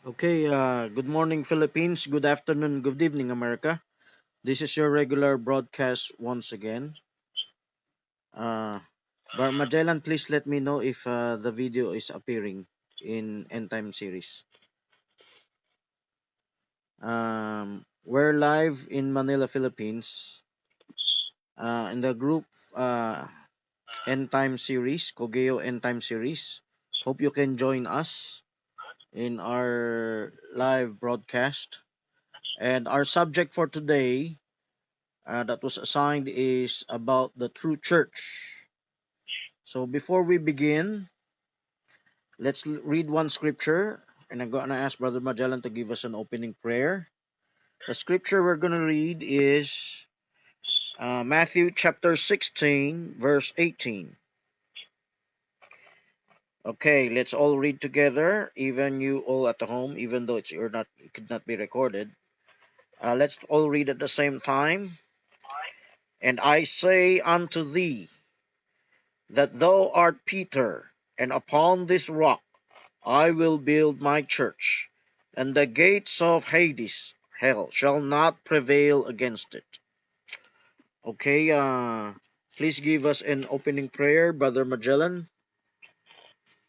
Okay, good morning, Philippines. Good afternoon, good evening, America. This is your regular broadcast once again. Uh, Magellan, please let me know if the video is appearing in End Time series. We're live in Manila, Philippines, in the group End Time series, Kogeo End Time series. Hope you can join us in our live broadcast. And our subject for today that was assigned is about the true church. So before we begin, let's read one scripture, and I'm going to ask Brother Magellan to give us an opening prayer. The scripture we're going to read is Matthew chapter 16, verse 18. Okay, let's all read together, even you all at home, even though it could not be recorded. Let's all read at the same time. And I say unto thee, that thou art Peter, and upon this rock I will build my church, and the gates of Hades, hell, shall not prevail against it. Okay, please give us an opening prayer, Brother Magellan.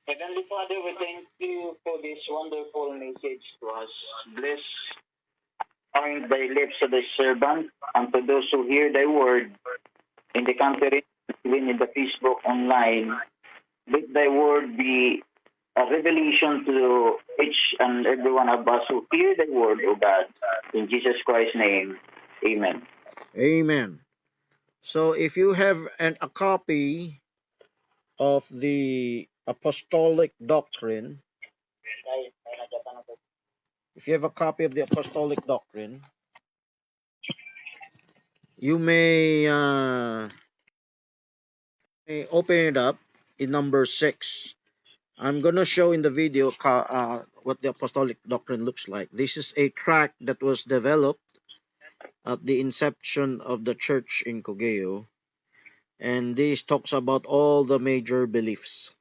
Heavenly Father, we thank you for this wonderful message to us. Bless are thy lips of thy servant, and to those who hear thy word in the conference, even in the Facebook online. Let thy word be a revelation to each and every one of us who hear thy word, O God. In Jesus Christ's name, amen. Amen. So if you have a copy of the Apostolic Doctrine, if you have a copy of the Apostolic Doctrine, you may open it up in number 6. I'm going to show in the video what the Apostolic Doctrine looks like. This is a tract that was developed at the inception of the church in Cogeo, and this talks about all the major beliefs,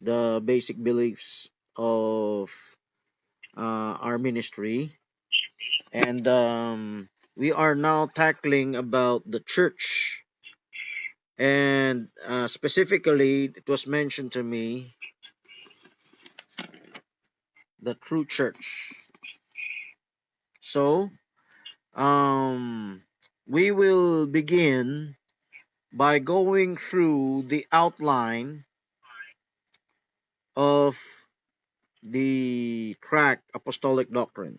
the basic beliefs of our ministry. And we are now tackling about the church. And specifically, it was mentioned to me the true church. So, we will begin by going through the outline of the tract Apostolic Doctrine.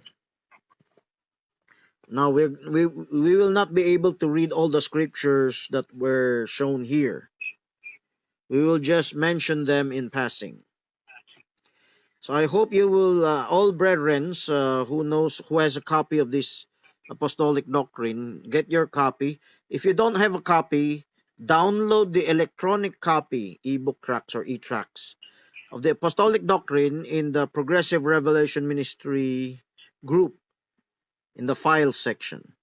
Now, we will not be able to read all the scriptures that were shown here. We will just mention them in passing. So I hope you will, all brethren who has a copy of this apostolic doctrine, get your copy. If you don't have a copy, download the electronic copy, ebook tracks or e-tracks of the apostolic doctrine in the Progressive Revelation Ministry group in the file section.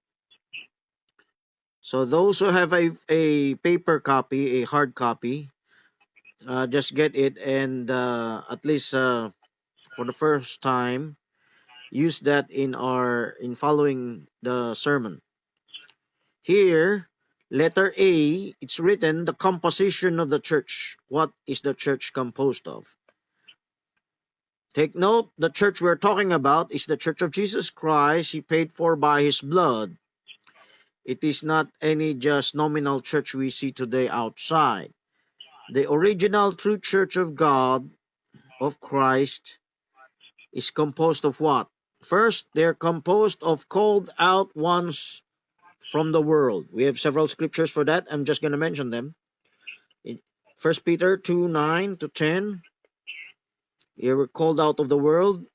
So those who have a paper copy, a hard copy, just get it, and at least for the first time, use that in following the sermon. Here, letter A, it's written the composition of the church. What is the church composed of? Take note, the church we're talking about is the church of Jesus Christ. He paid for by his blood. It is not any just nominal church we see today outside. The original true church of God, of Christ, is composed of what? First, they're composed of called out ones from the world. We have several scriptures for that. I'm just going to mention them. In 1 Peter 2, 9 to 10, you were called out of the world.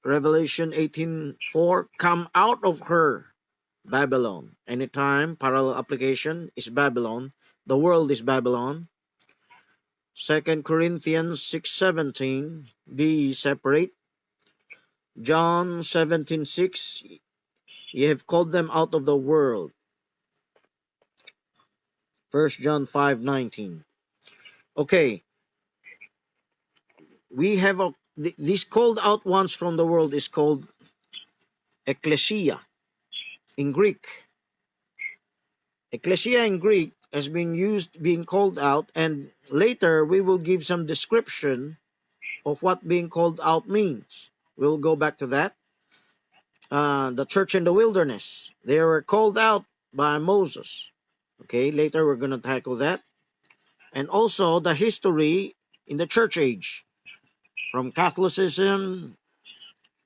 Revelation 18:4, come out of her, Babylon. Anytime, parallel application is Babylon. The world is Babylon. 2 Corinthians 6:17, be ye separate. John 17:6, ye have called them out of the world. 1 John 5:19. Okay, we have these called out ones from the world is called ecclesia in Greek. Ecclesia in Greek has been used being called out, and later we will give some description of what being called out means. We'll go back to that. The church in the wilderness, they were called out by Moses. Okay, later we're going to tackle that. And also the history in the church age. From Catholicism,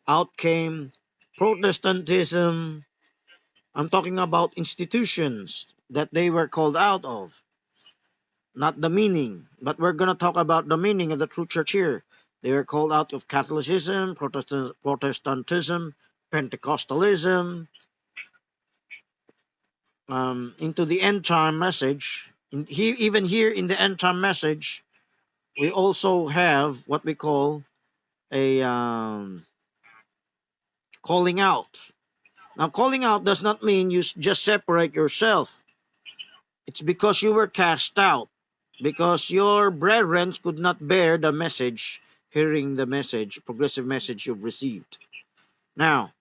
out came Protestantism. I'm talking about institutions that they were called out of, not the meaning. But we're going to talk about the meaning of the true church here. They were called out of Catholicism, Protestantism, Pentecostalism, into the end time message. Even here in the end time message, we also have what we call a calling out. Now, calling out does not mean you just separate yourself. It's because you were cast out, because your brethren could not bear the message, hearing the message, progressive message you've received. Now,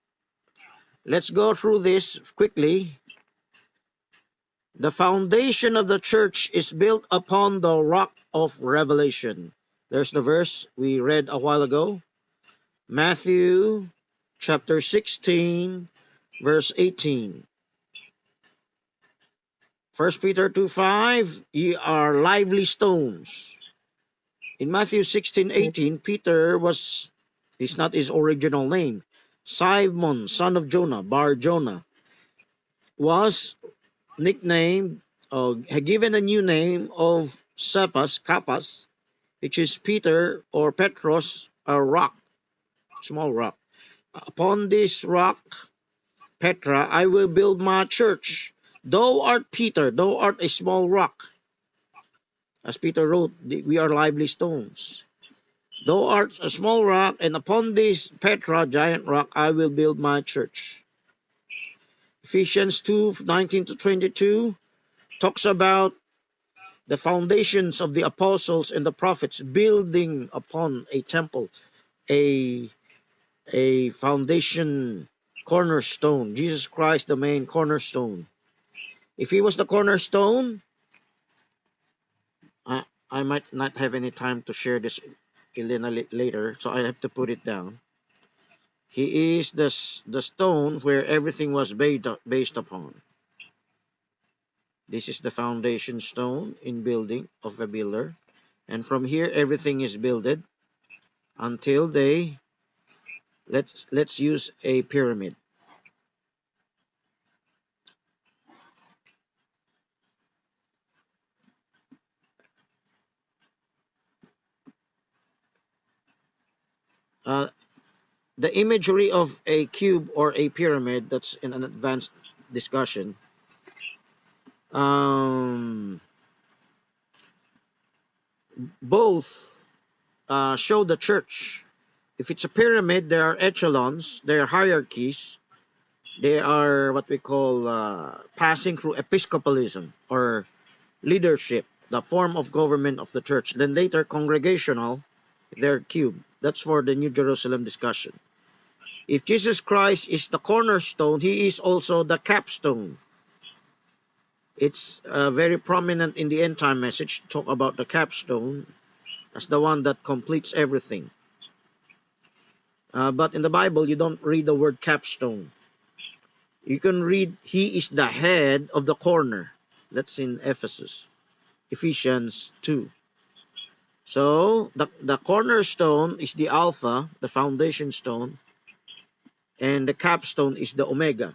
let's go through this quickly. The foundation of the church is built upon the rock of revelation. There's the verse we read a while ago. Matthew chapter 16, verse 18. 1 Peter 2:5, ye are lively stones. In Matthew 16:18, Peter he's not his original name. Simon, son of Jonah, Bar Jonah, was nicknamed, given a new name of Kappas, which is Peter or Petros, a rock, small rock. Upon this rock, Petra, I will build my church. Thou art Peter, thou art a small rock. As Peter wrote, we are lively stones. Thou art a small rock, and upon this Petra, giant rock, I will build my church. Ephesians 2:19-22 talks about the foundations of the apostles and the prophets building upon a temple, a foundation cornerstone. Jesus Christ, the main cornerstone. If he was the cornerstone, I might not have any time to share this later, so I have to put it down. He is the stone where everything was based upon. This is the foundation stone in building of a builder. And from here, everything is builded until let's use a pyramid. The imagery of a cube or a pyramid, that's in an advanced discussion. Both show the church. If it's a pyramid, there are echelons, there are hierarchies. They are what we call passing through episcopalism or leadership, the form of government of the church. Then later congregational, they're cube. That's for the New Jerusalem discussion. If Jesus Christ is the cornerstone, he is also the capstone. It's very prominent in the end time message to talk about the capstone as the one that completes everything. But in the Bible, you don't read the word capstone. You can read, he is the head of the corner. That's in Ephesians 2. So, the cornerstone is the alpha, the foundation stone, and the capstone is the omega,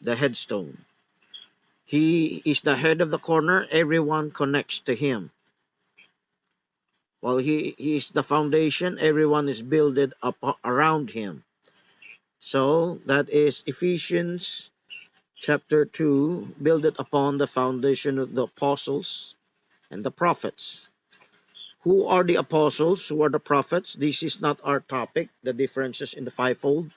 the headstone. He is the head of the corner, everyone connects to him. While he is the foundation, everyone is builded up around him. So, that is Ephesians chapter 2, builded upon the foundation of the apostles and the prophets. Who are the apostles? Who are the prophets? This is not our topic, the differences in the fivefold.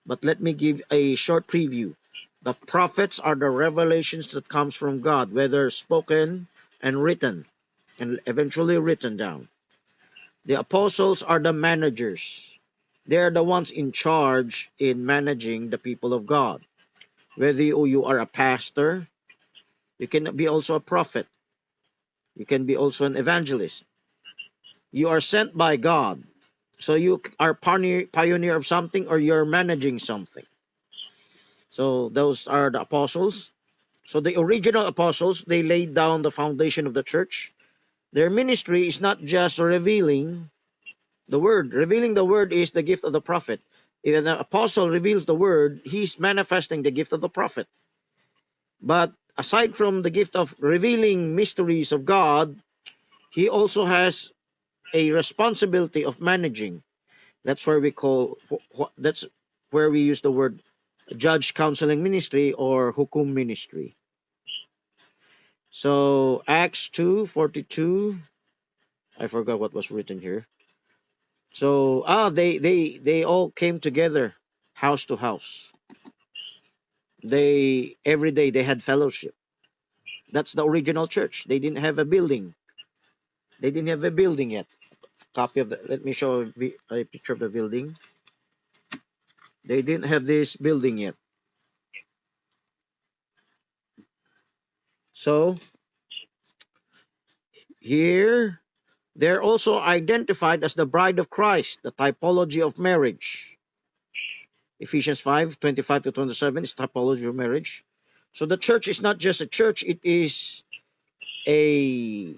But let me give a short preview. The prophets are the revelations that comes from God, whether spoken and written, and eventually written down. The apostles are the managers. They are the ones in charge in managing the people of God. Whether you are a pastor, you can be also a prophet. You can be also an evangelist. You are sent by God. So you are pioneer of something, or you're managing something. So those are the apostles. So the original apostles, they laid down the foundation of the church. Their ministry is not just revealing the word. Revealing the word is the gift of the prophet. If an apostle reveals the word, he's manifesting the gift of the prophet. But aside from the gift of revealing mysteries of God, he also has a responsibility of managing. That's where we call that's where we use the word judge counseling ministry or hukum ministry. So Acts 2:42, I forgot what was written here. So they all came together house to house. They every day they had fellowship. That's the original church. They didn't have a building. They didn't have a building yet. Copy of the Let me show a picture of the building. They didn't have this building yet. So here they're also identified as the bride of Christ, the typology of marriage. Ephesians 5:25 to 27 is typology of marriage. So the church is not just a church, it is a,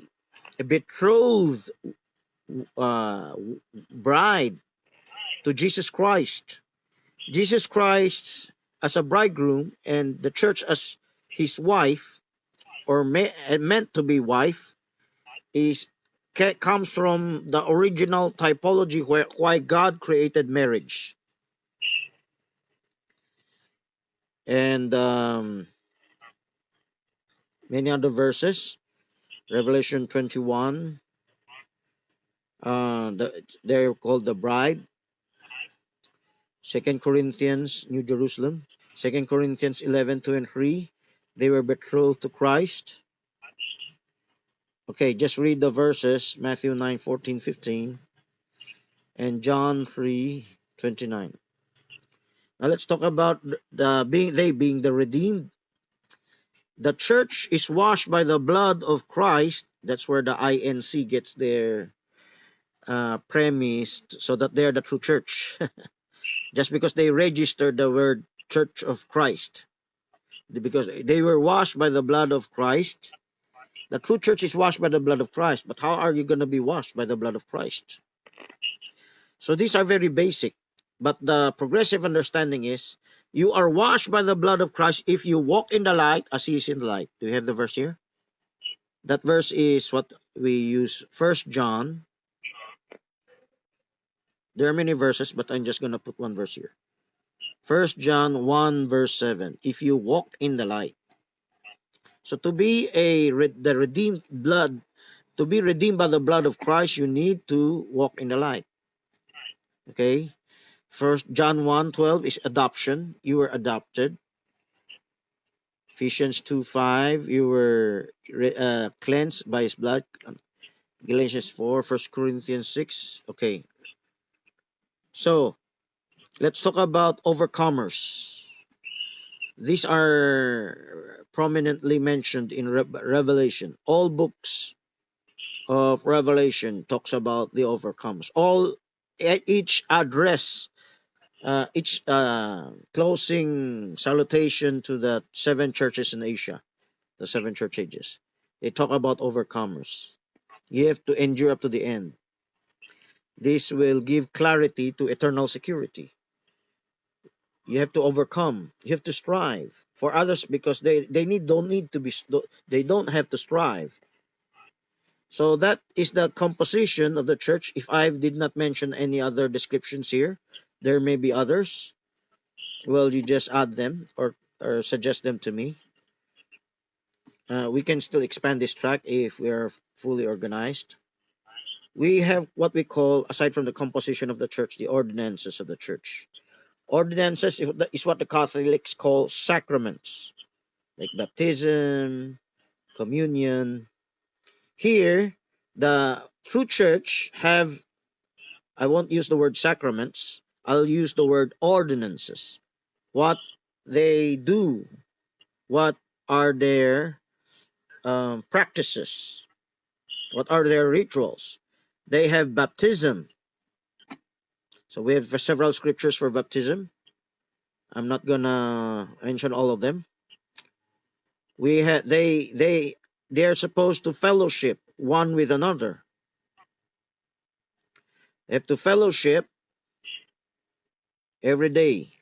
a betrothed uh, bride to Jesus Christ. Jesus Christ as a bridegroom and the church as his wife, or meant to be wife, is comes from the original typology why God created marriage. And many other verses. Revelation 21, they're called the bride. Second Corinthians, New Jerusalem. Second Corinthians 11:2 and 3, they were betrothed to Christ. Okay, just read the verses, Matthew 9:14, 15, and John 3:29. Now let's talk about being the redeemed. The church is washed by the blood of Christ. That's where the INC gets their premise, so that they're the true church. Just because they registered the word Church of Christ, because they were washed by the blood of Christ. The true church is washed by the blood of Christ, but how are you going to be washed by the blood of Christ? So these are very basic, but the progressive understanding is you are washed by the blood of Christ if you walk in the light as he is in the light. Do you have the verse here? That verse is what we use, First John. There are many verses, but I'm just going to put one verse here. First John 1 verse 7. If you walk in the light. So to be the redeemed blood, to be redeemed by the blood of Christ, you need to walk in the light. Okay? First John 1:12 is adoption. You were adopted. Ephesians 2:5, you were cleansed by his blood. Galatians 4, 1 Corinthians 6. Okay. So, let's talk about overcomers. These are prominently mentioned in Revelation. All books of Revelation talks about the overcomers. Each address, each closing salutation to the seven churches in Asia, the seven church ages, they talk about overcomers. You have to endure up to the end. This will give clarity to eternal security. You have to overcome. You have to strive for others, because they don't have to strive. So that is the composition of the church. If I did not mention any other descriptions here, there may be others. Well, you just add them, or suggest them to me. We can still expand this track if we are fully organized. We have what we call, aside from the composition of the church, the ordinances of the church. Ordinances is what the Catholics call sacraments, like baptism, communion. Here, the true church have I won't use the word sacraments. I'll use the word ordinances. What they do, what are their practices, what are their rituals. They have baptism. So we have several scriptures for baptism. I'm not gonna mention all of them. We have they are supposed to fellowship one with another. They have to fellowship every day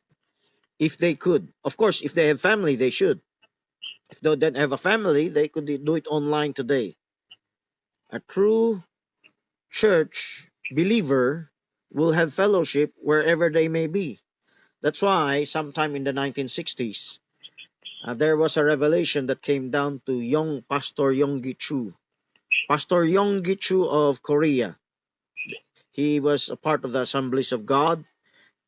if they could. Of course, if they have family, they should. If they don't have a family, they could do it online today. A true church believer will have fellowship wherever they may be. That's why sometime in the 1960s, there was a revelation that came down to young Pastor Yonggi Chu. Pastor Yonggi Chu of Korea. He was a part of the Assemblies of God,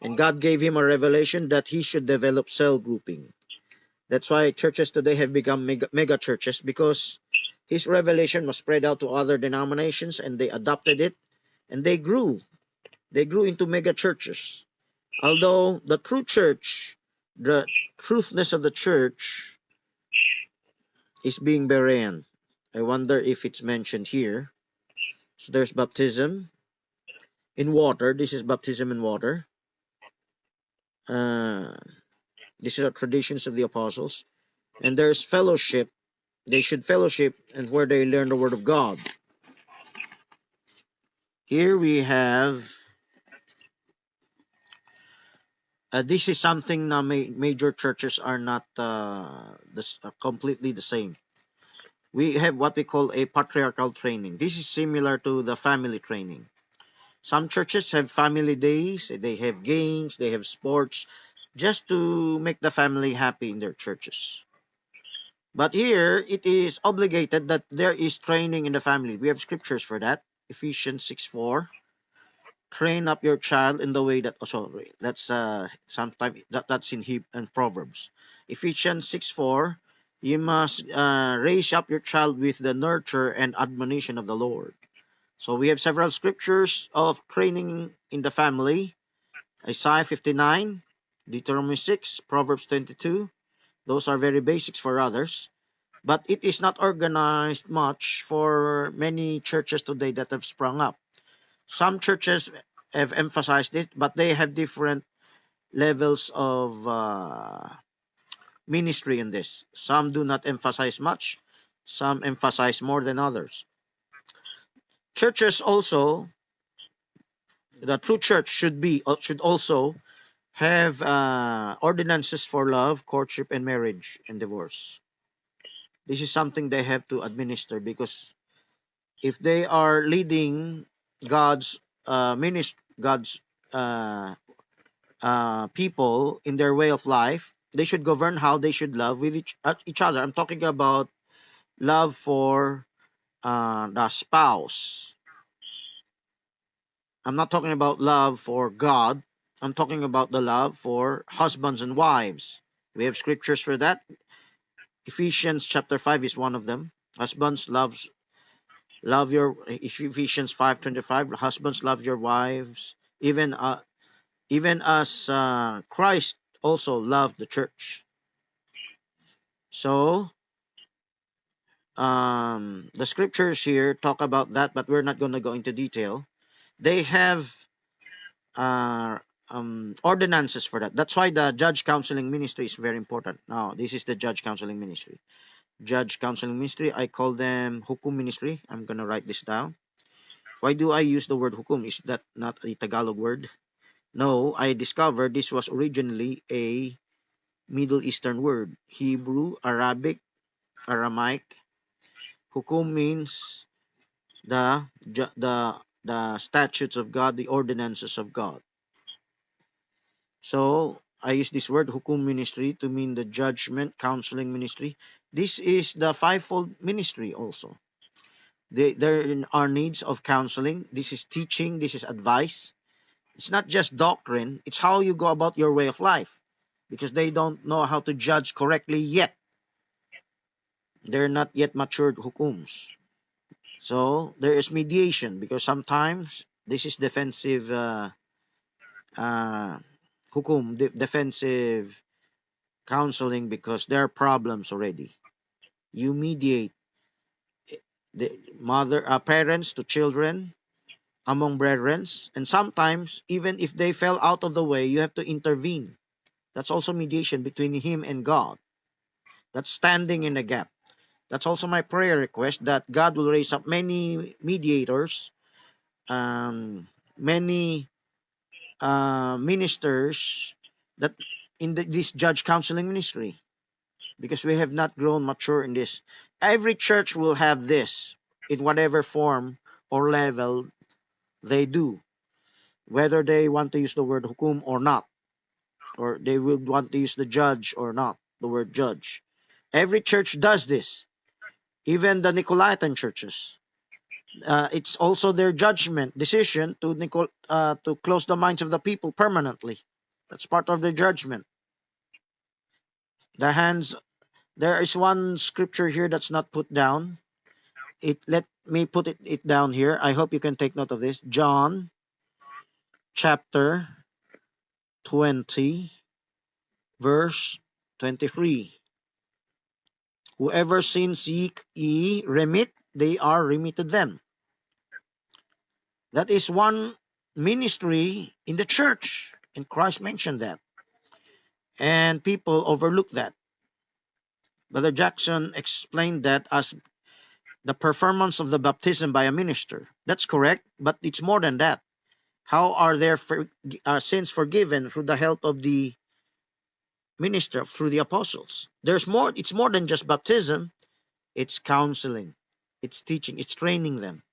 and God gave him a revelation that he should develop cell grouping. That's why churches today have become mega churches, because his revelation was spread out to other denominations and they adopted it and they grew. They grew into mega churches. Although the true church, the truthness of the church is being Berean. I wonder if it's mentioned here. So there's baptism in water. This is baptism in water. Uh, these are traditions of the apostles. And there's fellowship. They should fellowship and where they learn the word of God. Here we have, this is something na major churches are not completely the same. We have what we call a patriarchal training. This is similar to the family training. Some churches have family days, they have games, they have sports, just to make the family happy in their churches. But here, it is obligated that there is training in the family. We have scriptures for that. Ephesians 6:4. Train up your child in the way that, oh sorry, that's sometimes that's in Proverbs. Ephesians 6:4. You must raise up your child with the nurture and admonition of the Lord. So we have several scriptures of training in the family. Isaiah 59, Deuteronomy 6, Proverbs 22. Those are very basics for others. But it is not organized much for many churches today that have sprung up. Some churches have emphasized it, but they have different levels of ministry in this. Some do not emphasize much. Some emphasize more than others. Churches also, the true church should also have ordinances for love, courtship, and marriage and divorce. This is something they have to administer, because if they are leading God's God's uh, people in their way of life, they should govern how they should love with each other. I'm talking about love for the spouse. I'm not talking about love for God. I'm talking about the love for husbands and wives. We have scriptures for that. Ephesians chapter 5 is one of them. Husbands love your Ephesians 5:25. Husbands love your wives, even as Christ also loved the church. So the scriptures here talk about that, but we're not going to go into detail. They have uh, ordinances for that. That's why the judge counseling ministry is very important. Now, this is the judge counseling ministry. Judge counseling ministry, I call them hukum ministry. I'm going to write this down. Why do I use the word hukum? Is that not a Tagalog word? No, I discovered this was originally a Middle Eastern word. Hebrew, Arabic, Aramaic. Hukum means the the statutes of God, the ordinances of God. So I use this word hukum ministry to mean the judgment counseling ministry. This is the fivefold ministry also. There are needs of counseling. This is teaching. This is advice. It's not just doctrine. It's how you go about your way of life, because they don't know how to judge correctly yet. They're not yet matured hukums. So there is mediation, because sometimes This is defensive uh, defensive counseling, because there are problems already. You mediate the parents to children, among brethren, and sometimes even if they fell out of the way, you have to intervene. That's also mediation between him and God. That's standing in the gap. That's also my prayer request, that God will raise up many mediators, many ministers that in this judge counseling ministry, because we have not grown mature in this. Every church will have this in whatever form or level they do, whether they want to use the word hukum or not, or they will want to use the judge or not, the word judge. Every church does this, even the Nicolaitan churches. It's also their judgment decision to close the minds of the people permanently. That's part of their judgment. The hands. There is one scripture here that's not put down. Let me put it down here. I hope you can take note of this. John chapter 20, verse 23. Whoever sins ye remit, they are remitted them. That is one ministry in the church, and Christ mentioned that. And people overlook that. Brother Jackson explained that as the performance of the baptism by a minister. That's correct, but it's more than that. How are their sins forgiven? Through the help of the minister, through the apostles. There's more. It's more than just baptism. It's counseling, it's teaching, it's training them.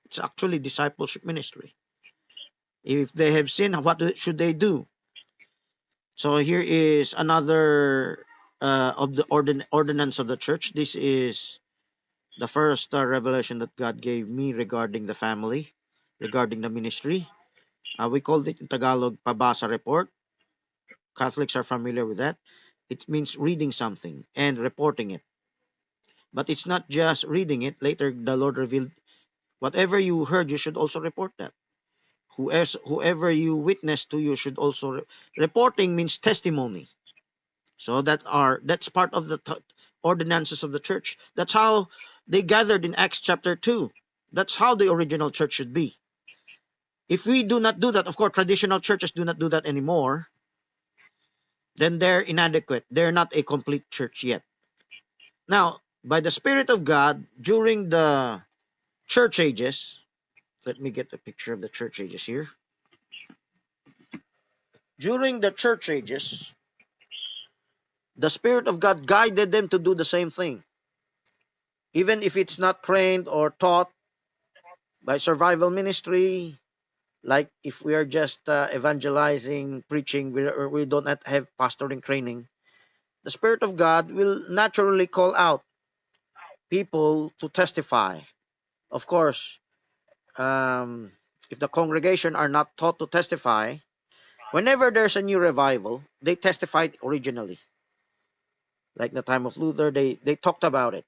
It's actually discipleship ministry. If they have sinned, what should they do? So here is another of the ordinance of the church. This is the first revelation that God gave me regarding the family, regarding the ministry. We called it in Tagalog, Pabasa Report. Catholics are familiar with that. It means reading something and reporting it. But it's not just reading it. Later, the Lord revealed, whatever you heard, you should also report that. Whoever you witness to, you should also reporting means testimony. So that's part of the ordinances of the church. That's how they gathered in Acts chapter 2. That's how the original church should be. If we do not do that, of course, traditional churches do not do that anymore, then they're inadequate. They're not a complete church yet. Now, by the Spirit of God, during the church ages, let me get a picture of the church ages here. During the church ages, the Spirit of God guided them to do the same thing. Even if it's not trained or taught by survival ministry, like if we are just evangelizing, preaching, we don't have pastoring training, the Spirit of God will naturally call out people to testify. Of course, if the congregation are not taught to testify, whenever there's a new revival, they testified originally. Like the time of Luther, they talked about it.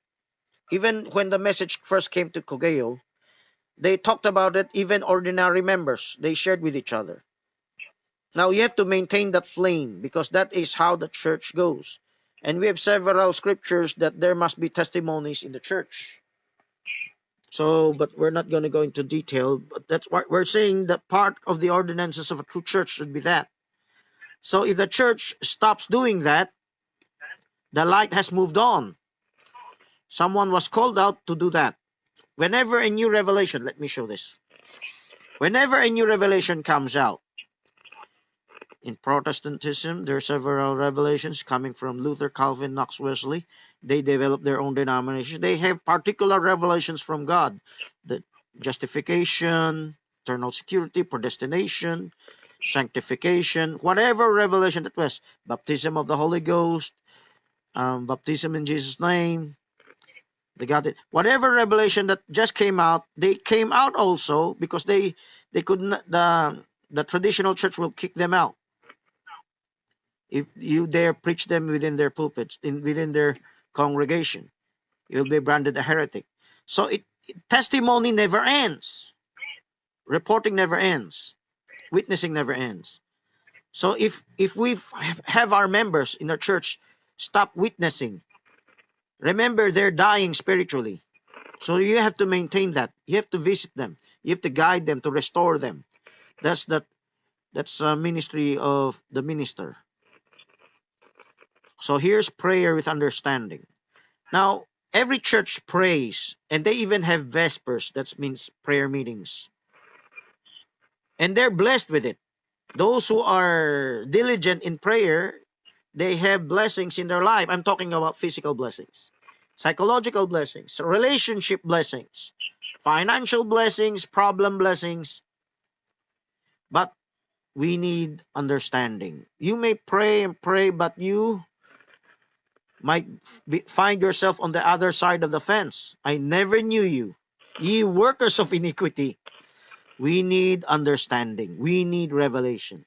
Even when the message first came to Cogeo, they talked about it. Even ordinary members, they shared with each other. Now you have to maintain that flame, because that is how the church goes. And we have several scriptures that there must be testimonies in the church. So, but we're not going to go into detail, but that's what we're saying, that part of the ordinances of a true church should be that. So if the church stops doing that, the light has moved on. Someone was called out to do that. Whenever a new revelation, let me show this. Whenever a new revelation comes out, in Protestantism, there are several revelations coming from Luther, Calvin, Knox, Wesley. They develop their own denominations. They have particular revelations from God. The justification, eternal security, predestination, sanctification, whatever revelation that was. Baptism of the Holy Ghost, baptism in Jesus' name. They got it. Whatever revelation that just came out, they came out also because they couldn't. The traditional church will kick them out if you dare preach them within their pulpits, within their congregation. You'll be branded a heretic. So testimony never ends. Reporting never ends. Witnessing never ends. So if we have our members in our church stop witnessing, remember they're dying spiritually. So you have to maintain that. You have to visit them. You have to guide them to restore them. That's the that's a ministry of the minister. So here's prayer with understanding. Now, every church prays, and they even have vespers. That means prayer meetings, and they're blessed with it. Those who are diligent in prayer, they have blessings in their life. I'm talking about physical blessings, psychological blessings, relationship blessings, financial blessings, problem blessings. But we need understanding. You may pray and pray, but you might find yourself on the other side of the fence. I never knew you, ye workers of iniquity. We need understanding. We need revelation.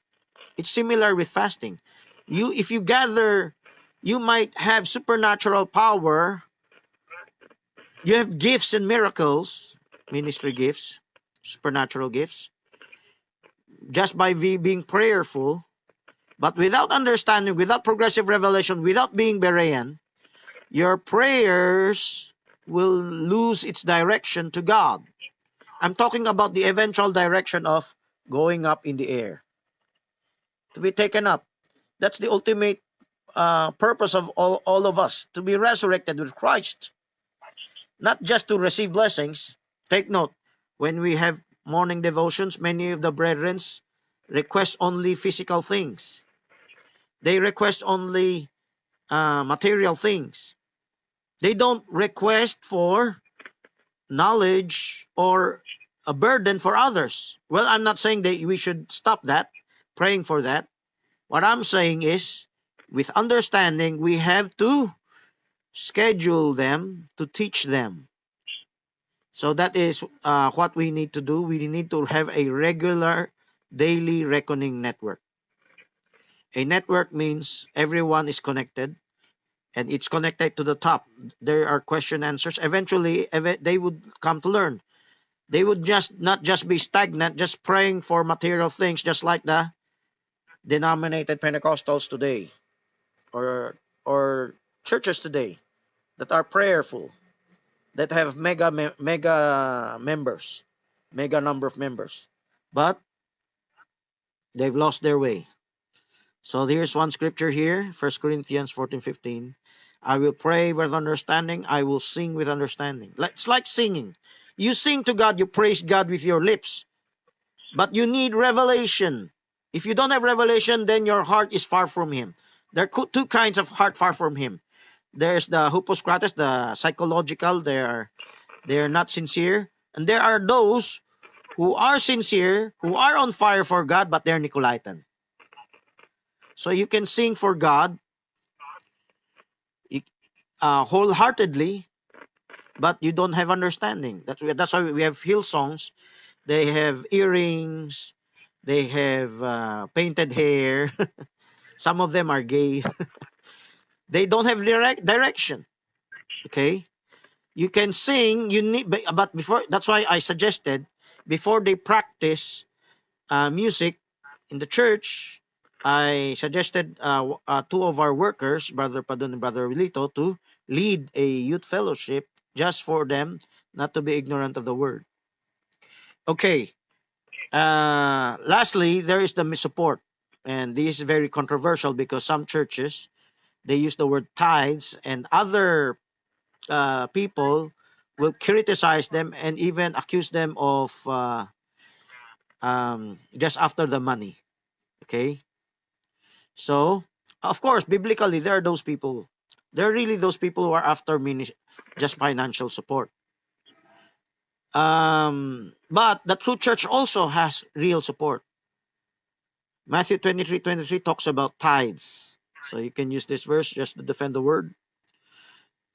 It's similar with fasting. If you gather, you might have supernatural power. You have gifts and miracles, ministry gifts, supernatural gifts, just by being prayerful. But without understanding, without progressive revelation, without being Berean, your prayers will lose its direction to God. I'm talking about the eventual direction of going up in the air, to be taken up. That's the ultimate purpose of all of us, to be resurrected with Christ, not just to receive blessings. Take note, when we have morning devotions, many of the brethren request only physical things. They request only material things. They don't request for knowledge or a burden for others. Well, I'm not saying that we should stop that, praying for that. What I'm saying is, with understanding, we have to schedule them to teach them. So that is what we need to do. We need to have a regular daily reckoning network. A network means everyone is connected and it's connected to the top. There are question answers. Eventually, they would come to learn. They would just not just be stagnant, just praying for material things, just like the denominated Pentecostals today, or churches today that are prayerful, that have mega members, mega number of members, but they've lost their way. So here's one scripture here, 1 Corinthians 14:15. I will pray with understanding. I will sing with understanding. It's like singing. You sing to God, you praise God with your lips, but you need revelation. If you don't have revelation, then your heart is far from Him. There are two kinds of heart far from Him. There's the hypocrites, the psychological. They are not sincere, and there are those who are sincere, who are on fire for God, but they're Nicolaitan. So you can sing for God wholeheartedly, but you don't have understanding. That's why we have hill songs. They have earrings. They have painted hair. Some of them are gay. They don't have direction. Okay, you can sing. You need, but before. That's why I suggested before they practice music in the church, I suggested two of our workers, Brother Padon and Brother Wilito, to lead a youth fellowship just for them not to be ignorant of the word. Okay. Lastly, there is the support. And this is very controversial because some churches, they use the word tithes, and other people will criticize them and even accuse them of just after the money. Okay. So, of course, biblically, there are those people. There are really those people who are after just financial support. But the true church also has real support. Matthew 23:23 talks about tithes. So you can use this verse just to defend the word.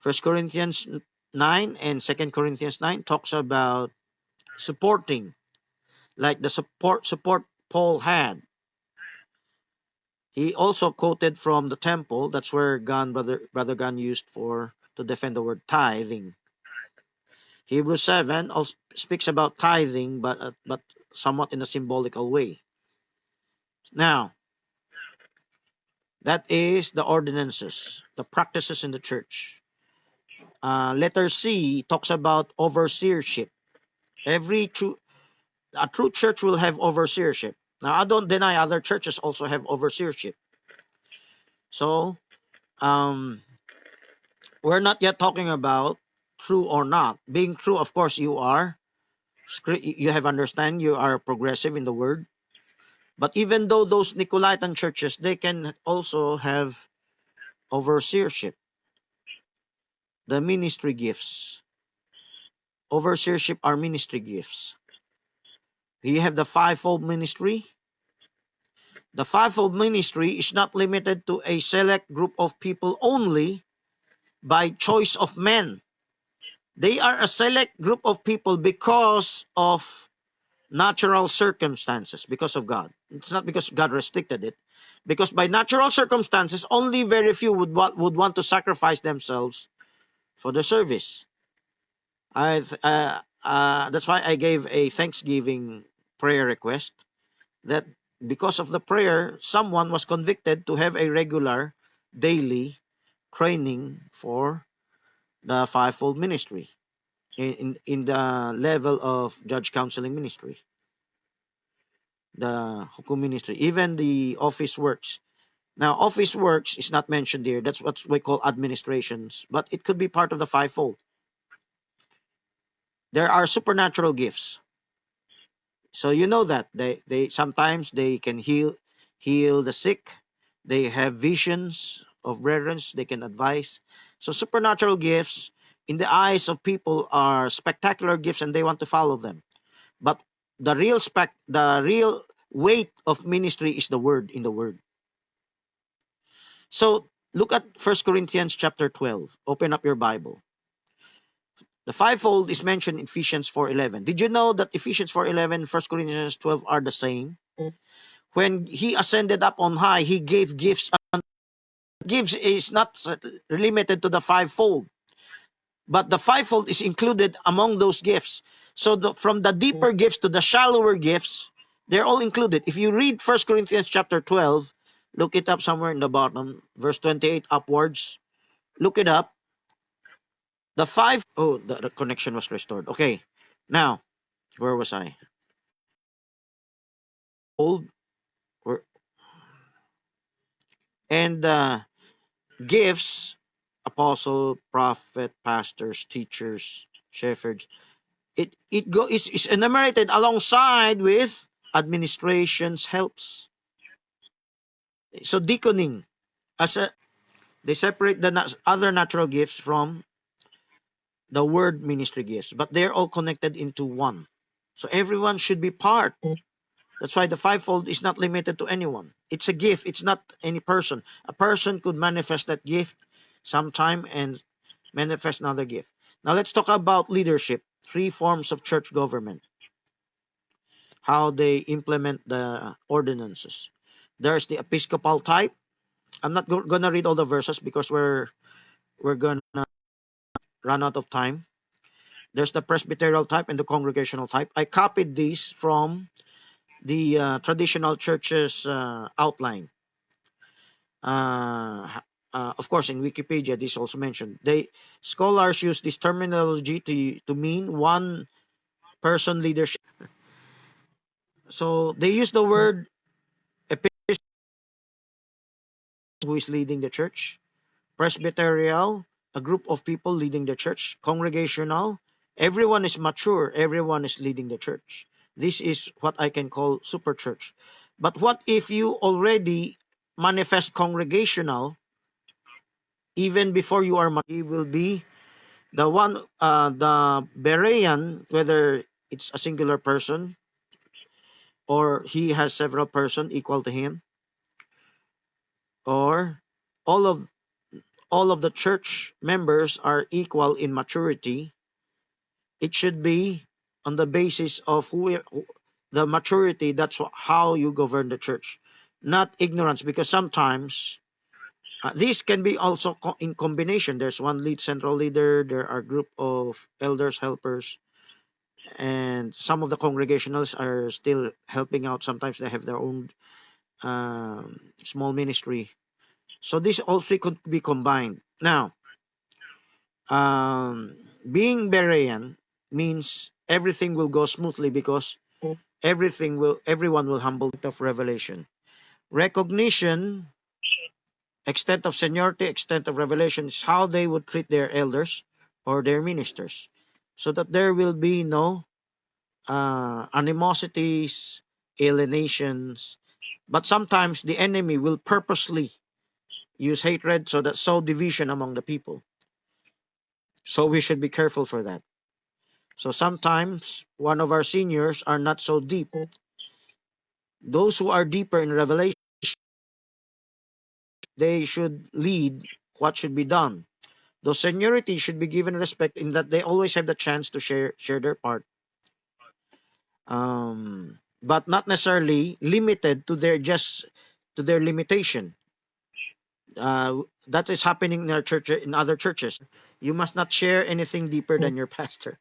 1 Corinthians 9 and 2 Corinthians 9 talks about supporting, like the support Paul had. He also quoted from the temple. That's where Brother Gunn used to defend the word tithing. Hebrews 7 also speaks about tithing, but somewhat in a symbolical way. Now, that is the ordinances, the practices in the church. Letter C talks about overseership. A true church will have overseership. Now, I don't deny other churches also have overseership. So, um, we're not yet talking about true or not. Being true, of course, you are. You have understand. You are progressive in the word. But even though those Nicolaitan churches, they can also have overseership, the ministry gifts. Overseership are ministry gifts. You have the fivefold ministry. The fivefold ministry is not limited to a select group of people only by choice of men. They are a select group of people because of natural circumstances, because of God. It's not because God restricted it. Because by natural circumstances, only very few would want to sacrifice themselves for the service. That's why I gave a Thanksgiving prayer request that because of the prayer, someone was convicted to have a regular daily training for the fivefold ministry in the level of judge counseling ministry, the hukum ministry, even the office works. Now, office works is not mentioned here. That's what we call administrations, but it could be part of the fivefold. There are supernatural gifts. So you know that they sometimes they can heal the sick. They have visions of brethren. They can advise. So supernatural gifts in the eyes of people are spectacular gifts, and they want to follow them. But the real weight of ministry is the word in the word. So look at 1 Corinthians chapter 12. Open up your Bible. The fivefold is mentioned in Ephesians 4:11. Did you know that Ephesians 4:11 and 1 Corinthians 12 are the same? When he ascended up on high, he gave gifts. Gifts is not limited to the fivefold, but the fivefold is included among those gifts. So from the deeper gifts to the shallower gifts, they're all included. If you read 1 Corinthians chapter 12, look it up somewhere in the bottom, verse 28 upwards. Look it up. The connection was restored. Okay. Now, where was I? Old and gifts, apostle, prophet, pastors, teachers, shepherds. Is enumerated alongside with administrations helps. So deaconing, as a they separate the other natural gifts from the word ministry gifts, but they're all connected into one. So everyone should be part. That's why the fivefold is not limited to anyone. It's a gift. It's not any person. A person could manifest that gift sometime and manifest another gift. Now let's talk about leadership. Three forms of church government. How they implement the ordinances. There's the Episcopal type. I'm not gonna read all the verses because we're gonna run out of time. There's the Presbyterial type and the Congregational type. I copied these from the traditional church's outline. Of course, in Wikipedia, this is also mentioned. Scholars use this terminology to mean one person leadership. So they use the word episcopal, who is leading the church, presbyterial, a group of people leading the church, congregational, everyone is mature, everyone is leading the church. This is what I can call super church. But what if you already manifest congregational even before you are mature? He will be the one, the Berean, whether it's a singular person or he has several persons equal to him, or all of the church members are equal in maturity. It should be on the basis of the maturity. That's how you govern the church, not ignorance. Because sometimes these can be also in combination. There's one central leader. There are group of elders, helpers, and some of the congregationals are still helping out. Sometimes they have their own small ministry. So this also could be combined. Now, being Berean means everything will go smoothly because everyone will humble of revelation. Recognition, extent of seniority, extent of revelation is how they would treat their elders or their ministers, so that there will be no animosities, alienations. But sometimes the enemy will purposely use hatred so that sow division among the people. So we should be careful for that. So sometimes one of our seniors are not so deep. Those who are deeper in revelation, they should lead what should be done. Those seniority should be given respect in that they always have the chance to share their part, but not necessarily limited to their limitation. That is happening in our church, in other churches. You must not share anything deeper than your pastor.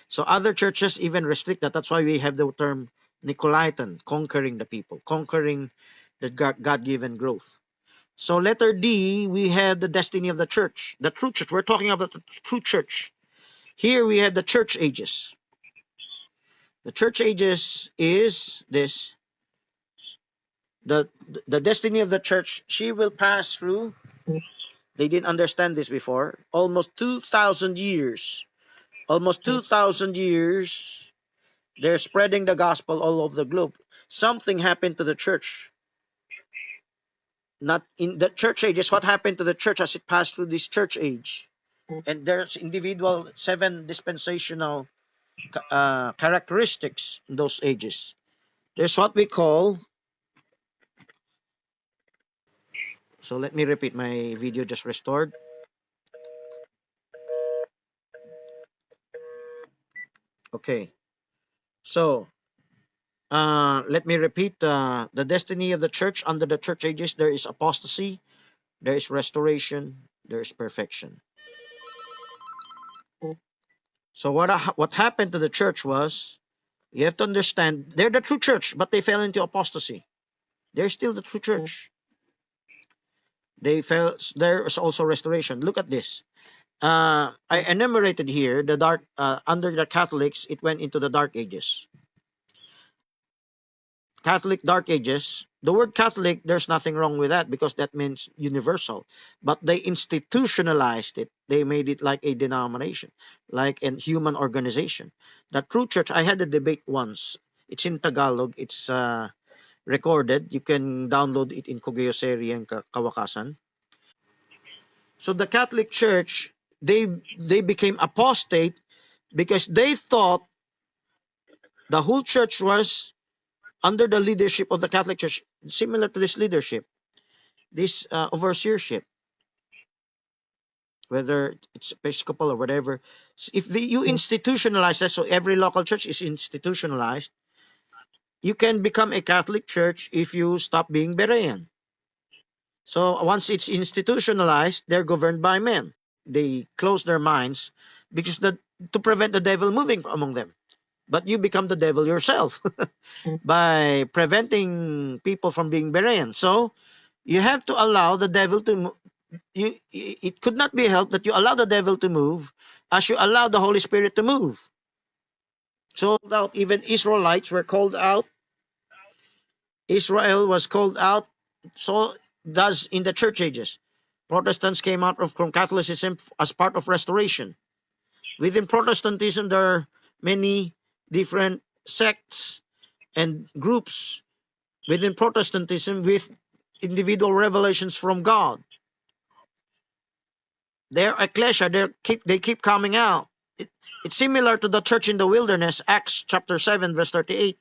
So other churches even restrict that. That's why we have the term Nicolaitan, conquering the people, conquering the God-given growth. So letter D, we have the destiny of the church, the true church. We're talking about the true church. Here we have the church ages. The church ages is this: the the destiny of the church. She will pass through. They didn't understand this before. Almost 2,000 years. Almost 2,000 years. They're spreading the gospel all over the globe. Something happened to the church. Not in the church ages. What happened to the church as it passed through this church age? And there's individual 7 dispensational characteristics in those ages. There's what we call. So let me repeat. My video just restored. Okay. So let me repeat. The destiny of the church under the church ages. There is apostasy. There is restoration. There is perfection. So what happened to the church was, you have to understand, they're the true church, but they fell into apostasy. They're still the true church. They fell. There is also restoration. Look at this. I enumerated here the dark under the Catholics. It went into the Dark Ages. Catholic Dark Ages. The word Catholic, there's nothing wrong with that because that means universal. But they institutionalized it. They made it like a denomination, like a human organization. The true church, I had a debate once. It's in Tagalog. It's recorded. You can download it in Cogeo and Kawakasan. So the Catholic Church, they became apostate because they thought the whole church was under the leadership of the Catholic Church, similar to this leadership, this overseership, whether it's Episcopal or whatever. If you institutionalize that, so every local church is institutionalized, you can become a Catholic church if you stop being Berean. So once it's institutionalized, they're governed by men. They close their minds because to prevent the devil moving among them. But you become the devil yourself by preventing people from being Berean. So you have to allow the devil to it could not be helped that you allow the devil to move as you allow the Holy Spirit to move. So out, even Israelites were called out. Israel was called out. So does in the church ages. Protestants came out from Catholicism as part of restoration. Within Protestantism, there are many different sects and groups within Protestantism with individual revelations from God. Their ecclesia, they keep coming out. It's similar to the church in the wilderness, Acts chapter 7, verse 38.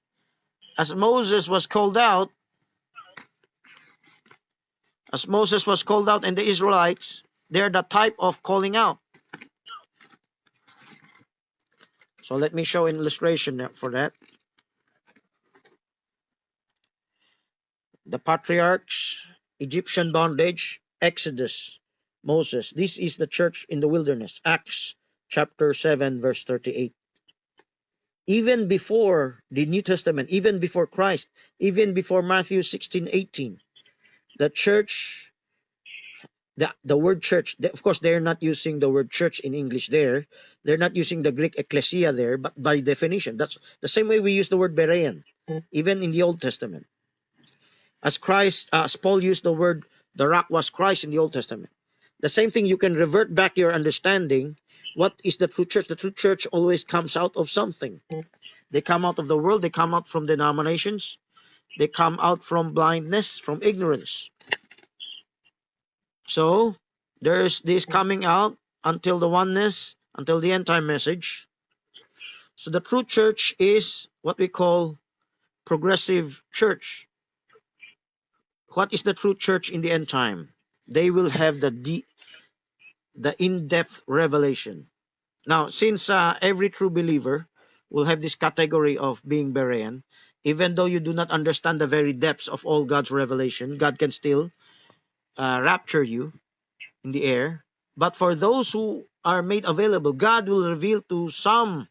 As Moses was called out, and the Israelites, they're the type of calling out. So let me show an illustration for that. The patriarchs, Egyptian bondage, Exodus, Moses. This is the church in the wilderness, Acts chapter 7, verse 38. even before the New Testament, even before Christ, even before Matthew 16:18, the church, the word church, of course, they're not using the word church in English there. They're not using the Greek ecclesia there, but by definition, that's the same way we use the word Berean, even in the Old Testament. As Paul used the word, the rock was Christ in the Old Testament. The same thing, you can revert back your understanding. What is the true church? The true church always comes out of something. They come out of the world, they come out from denominations, they come out from blindness, from ignorance. So there's this coming out until the oneness, until the end time message. So the true church is what we call progressive church. What is the true church in the end time? They will have the in-depth revelation. Now, since every true believer will have this category of being Berean, even though you do not understand the very depths of all God's revelation, God can still rapture you in the air. But for those who are made available, God will reveal to some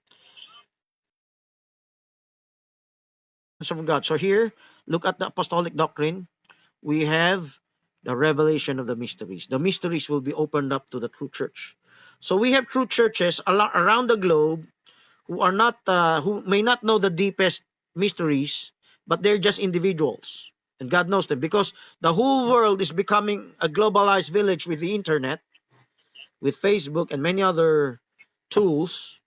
from God. So here, look at the apostolic doctrine. We have the revelation of the mysteries. The mysteries will be opened up to the true church. So we have true churches around the globe who may not know the deepest mysteries, but they're just individuals, and God knows them because the whole world is becoming a globalized village with the internet, with Facebook and many other tools,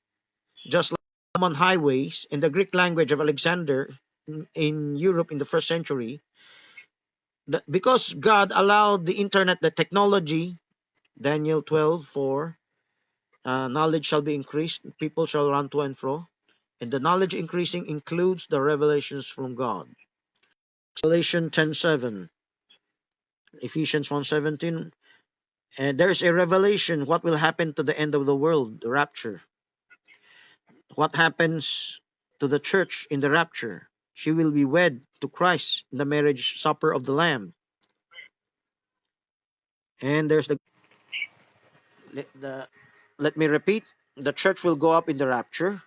just like common highways in the Greek language of Alexander in Europe in the first century. Because God allowed the internet, the technology, Daniel 12:4, knowledge shall be increased, people shall run to and fro. And the knowledge increasing includes the revelations from God. Revelation 10:7, Ephesians 1:17, and there's a revelation what will happen to the end of the world, the rapture. What happens to the church in the rapture? She will be wed to Christ in the marriage supper of the Lamb. And there's the let me repeat, the church will go up in the rapture.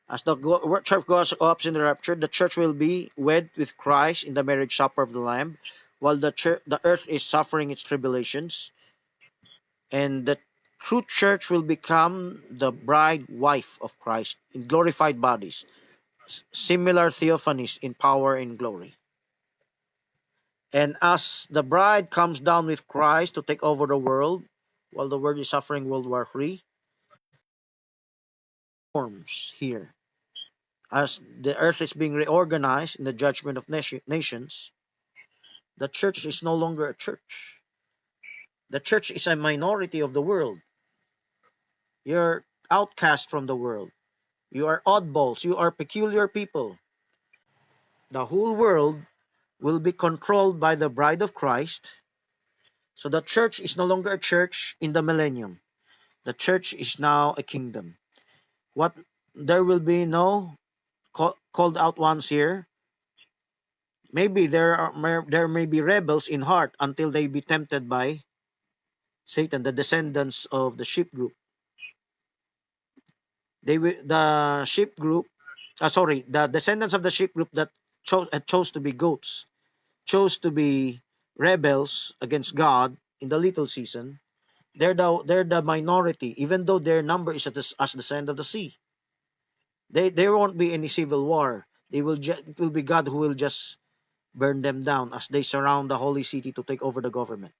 As the church goes up in the rapture, the church will be wed with Christ in the marriage supper of the Lamb, while the earth is suffering its tribulations, and the true church will become the bride wife of Christ in glorified bodies, similar theophanies in power and glory. And as the bride comes down with Christ to take over the world, while the world is suffering World War III, forms here. As the earth is being reorganized in the judgment of nations, the church is no longer a church. The church is a minority of the world. You're outcast from the world. You are oddballs. You are peculiar people. The whole world will be controlled by the bride of Christ. So the church is no longer a church in the millennium. The church is now a kingdom. What there will be no called out ones here. Maybe there may be rebels in heart until they be tempted by Satan, the descendants of the sheep group. The sheep group, the descendants of the sheep group that chose to be goats, chose to be rebels against God in the little season. They're the minority, even though their number is as the sand of the sea. There won't be any civil war. It will be God who will just burn them down as they surround the holy city to take over the government.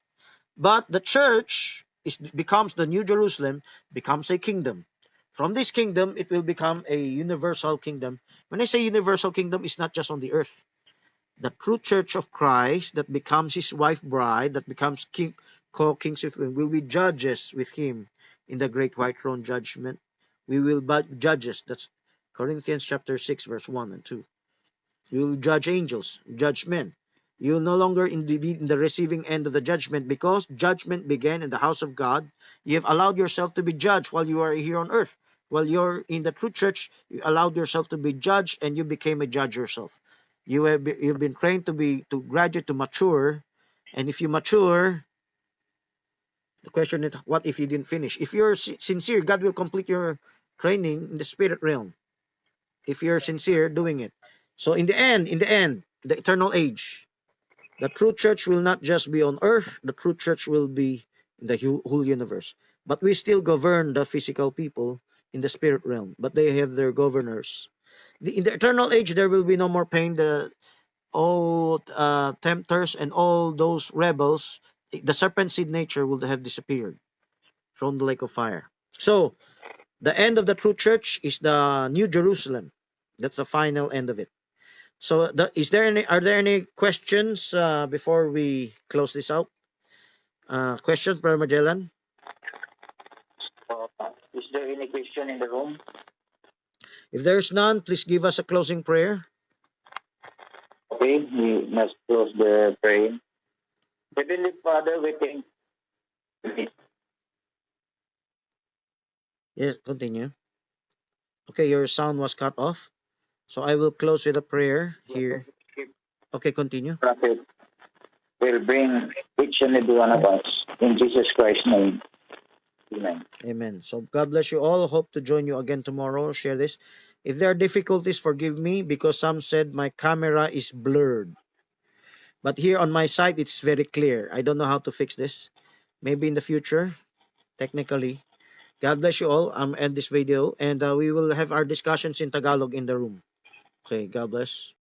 But the church becomes the New Jerusalem, becomes a kingdom. From this kingdom, it will become a universal kingdom. When I say universal kingdom, it's not just on the earth. The true church of Christ that becomes his wife bride, that becomes co-kings with him, will be judges with him in the great white throne judgment. We will be judges. That's Corinthians chapter 6, verse 1 and 2. You will judge angels, judge men. You will no longer be in the receiving end of the judgment, because judgment began in the house of God. You have allowed yourself to be judged while you are here on earth. While you're in the true church, you allowed yourself to be judged, and you became a judge yourself. You've been trained to graduate, to mature, and if you mature, the question is, what if you didn't finish? If you're sincere, God will complete your training in the spirit realm. if you're sincere doing it. So in the end, the eternal age, the true church will not just be on earth, the true church will be in the whole universe. But we still govern the physical people in the spirit realm, but they have their governors. In the eternal age, there will be no more pain. The all tempters and all those rebels, the serpent seed nature will have disappeared from the lake of fire. So the end of the true church is the New Jerusalem. That's the final end of it. So, are there any questions before we close this out? Questions, Brother Magellan? Is there any question in the room? If there's none, please give us a closing prayer. Okay, we must close the prayer. Heavenly Father, we thank you. Yes, continue. Okay, your sound was cut off. So I will close with a prayer here. Okay, continue. Prophet will bring each and every one of us in Jesus Christ's name. Amen. Amen. So God bless you all. Hope to join you again tomorrow. Share this. If there are difficulties, forgive me because some said my camera is blurred. But here on my side, it's very clear. I don't know how to fix this. Maybe in the future, technically. God bless you all. End this video and we will have our discussions in Tagalog in the room. Okay, God bless.